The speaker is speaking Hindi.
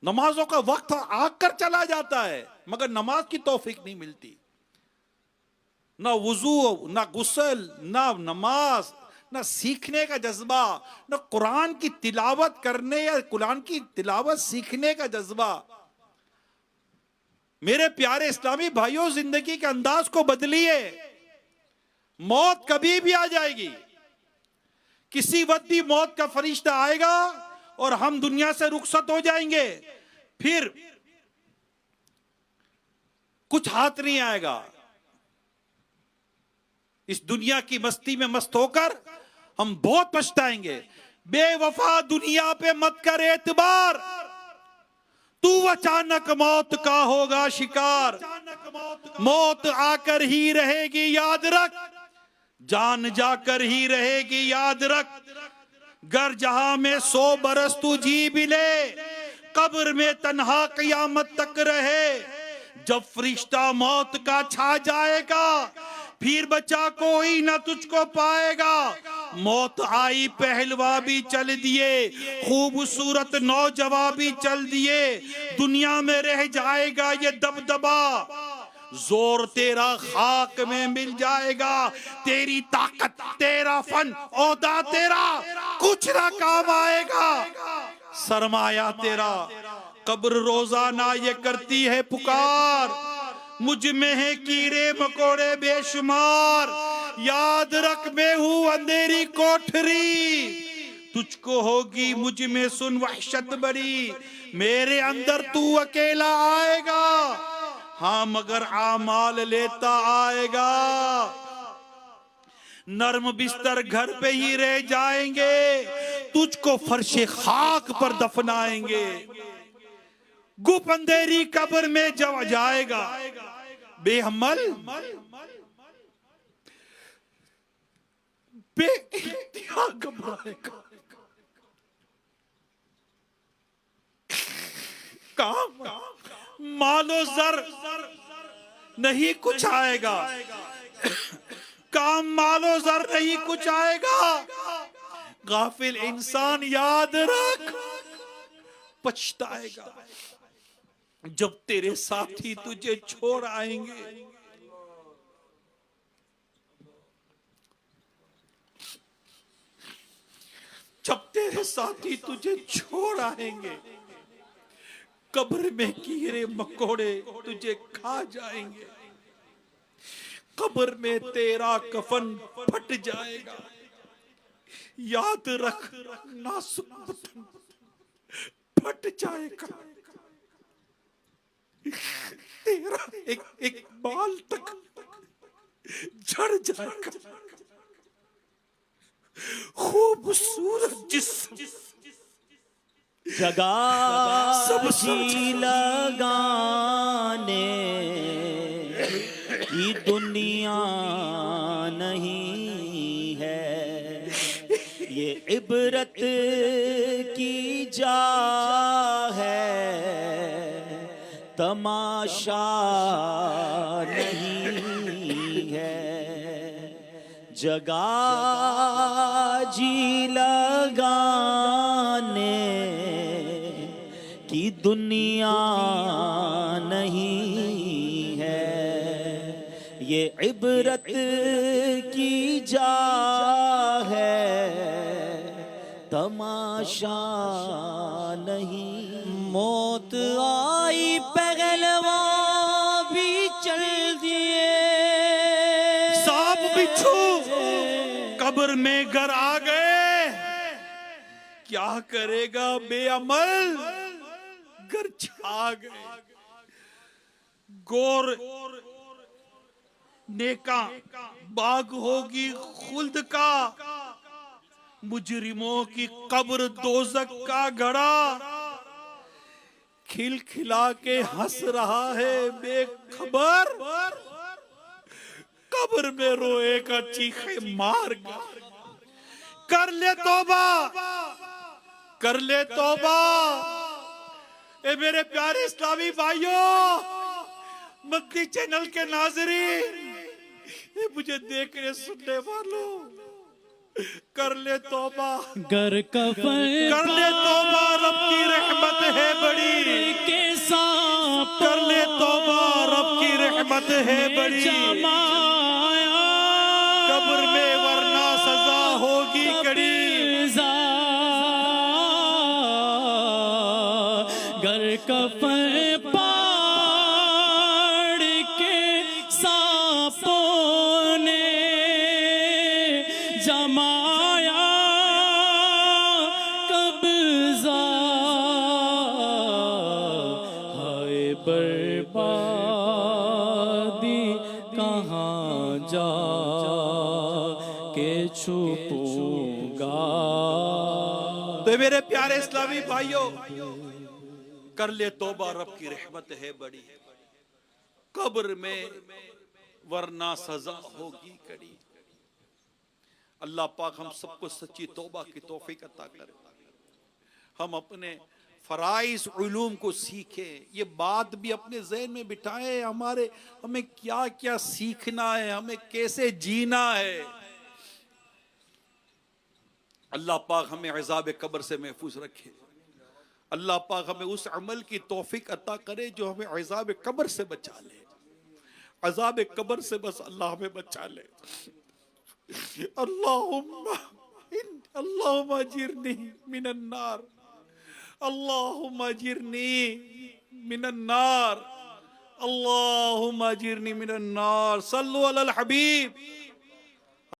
नमाजों का वक्त आकर चला जाता है मगर नमाज की तौफीक नहीं मिलती। ना वुजू, ना गुस्ल, ना नमाज, ना सीखने का जज्बा, ना कुरान की तिलावत करने या कुरान की तिलावत सीखने का जज्बा। मेरे प्यारे इस्लामी भाइयों, जिंदगी के अंदाज को बदलिए। मौत कभी भी आ जाएगी, किसी वक्त भी मौत का फरिश्ता आएगा और हम दुनिया से रुखसत हो जाएंगे। फिर कुछ हाथ नहीं आएगा। इस दुनिया की मस्ती में मस्त होकर हम बहुत पछताएंगे। बेवफा दुनिया पे मत कर एतबार, तू अचानक मौत का होगा शिकार। मौत आकर ही रहेगी याद रख, जान जाकर ही रहेगी याद रख। गर जहां में 100 बरस तू जी भी ले, कब्र में तन्हा क़यामत तक रहे। जब फरिश्ता मौत का छा जाएगा, फिर बचा कोई ना तुझको पाएगा। मौत आई पहलवा भी चल दिए, खूबसूरत नौजवान भी चल दिए। दुनिया में रह जाएगा ये दबदबा, जोर तेरा खाक में मिल जाएगा। तेरी ताकत, तेरा फन, औदा तेरा कुछ ना काम आएगा। सरमाया तेरा कब्र रोजाना ये करती है पुकार। मुझ में है कीड़े मकोड़े बेशुमार, याद रख मैं हूं अंधेरी कोठरी। तुझको होगी मुझ में सुन वहशत बड़ी, मेरे अंदर तू अकेला आएगा। हाँ मगर आमाल लेता आएगा। नर्म बिस्तर घर पे ही रह जाएंगे, तुझको फर्शे खाक पर दफनाएंगे। गुप अंधेरी कब्र में जब जाएगा, बेहमल बेइख्तियार घबराएगा। काम मालो जर नहीं कुछ आएगा, काम मालो जर नहीं कुछ आएगा। गाफिल इंसान याद रख पछताएगा जब तेरे साथी तुझे छोड़ आएंगे। जब तेरे साथी तुझे छोड़ आएंगे, कब्र में कीड़े मकोड़े तुझे खा जाएंगे। कब्र में तेरा कफन फट जाएगा। याद रख नाजुक बदन फट जाएगा। तेरा एक एक बाल तक झड़ जाएगा। खूबसूरत जिस्म जगा सब जी लगाने की दुनिया नहीं है, ये इबरत की जा है, तमाशा नहीं है। जगा जी लगाने की दुनिया नहीं है, ये इबरत की जा है, तमाशा नहीं। मौत आई पहलवा भी चल दिए, सांप बिच्छू कब्र में घर आ गए। क्या करेगा बेअमल, घर छा गए। गोर नेका बाग होगी खुल्द का, मुजरिमों की कब्र दोजक का घड़ा। खिलखिला के हंस रहा है बेखबर, कब्र में रोएगा चीखे मार कर। कर ले तौबा, कर ले तौबा। ए मेरे प्यारे इस्लामी भाइयों, मक्की चैनल के नाज़रीन, ये मुझे देखने सुनने वालों, कर ले तौबा, गर कफन कर ले तौबा। रब की रहमत है बड़ी, के सांपों कर ले तौबा, रब की रहमत है बड़ी। जमाया कब्र में वरना सजा होगी कड़ी। गर कफन पाड़ के सांपों ने जमाया कब्जा, हाय बर्बादी कहाँ जा के छुपूंगा। तो मेरे प्यारे इस्लामी भाइयों, कर ले तौबा, रब की रहमत है बड़ी। कब्र में वरना सजा होगी कड़ी। अल्लाह पाक हम सबको सच्ची तौबा की तौफीक अता करे। हम अपने फराइज उलूम को सीखें, ये बात भी अपने ज़हन में बिठाएं, हमें क्या क्या सीखना है, हमें कैसे जीना है। अल्लाह पाक हमें अज़ाब कब्र से महफूज रखे। अल्लाह पाक हमें उस अमल की तौफीक अता करे जो हमें अज़ाब कब्र से बचा ले। अज़ाब कब्र से बस अल्लाह हमें बचा ले। अल्लाहुम्मा अजिरनी मिनन नार, अल्लाहुम्मा अजिरनी मिनन नार, अल्लाहुम्मा अजिरनी मिनन नार। सल्लु अलल हबीब।